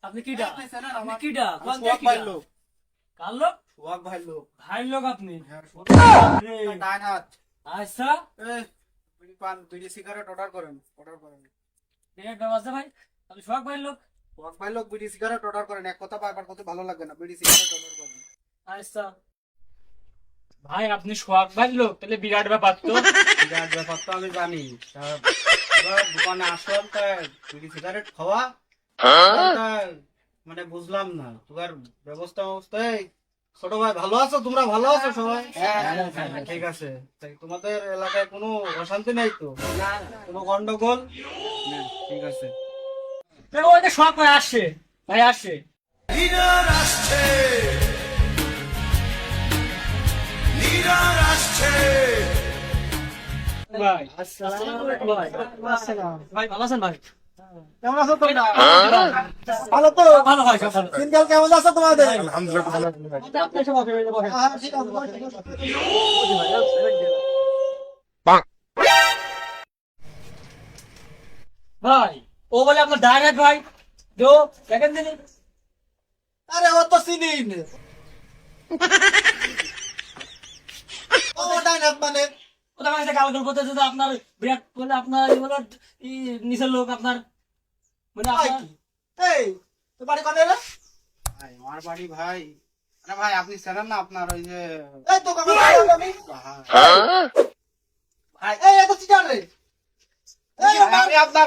আপনি কিডা কার লোক ভাই লোক আপনি আচ্ছা বিড়ি সিগারেট অর্ডার করেন ভাই আপনি শখ ভাই লোক ভাই লোক বিড়ি সিগারেট অর্ডার করেন। এক কথা বারবার করতে ভালো লাগে না, বিড়ি সিগারেট অর্ডার করেন। আচ্ছা ভাই আপনি শখ ভাই লোক, তাহলে বিরাট ব্যাপার তো। বিরাট ব্যাপার তো আমি জানি। দোকানে আসলাম তা বিড়ি সিগারেট খাওয়া মানে বুঝলাম না তোমার ব্যবস্থা অবস্থায়। ছোট ভাই ভালো আছো? তোমরা ভালো আছো সবাই? ঠিক আছে। তোমাদের এলাকায় কোনো অশান্তি নেই তো? কোনো গন্ডগোল? ঠিক আছে। ওই যে শখ ভাই আসছে, ভাই আসছে। ভাই ভাই ভালো আছেন ভাই? কেমন আছো তোমরা? ভালো তো? ভালো ভাই, সব ভালো। দিনকাল কেমন আছো তোমাদের? ভাই ও বলে আপনার ডাইরেক্ট ভাই তো দেখেন দিন। আরে ও তো চিনি ও ডাইনাত মানে ওটা কাছে গালগল করতেছে যে আপনার বিরাট বলে আপনার নিচের লোক আপনার মানে আপনার এই তো বাড়ি কোথায় রে? ভাই আমার বাড়ি ভাই। আরে ভাই আপনি চেনেন না আপনার ওই যে এই তো কাকা আমি ভাই এই এত চিটার রে। এই আমি আপনার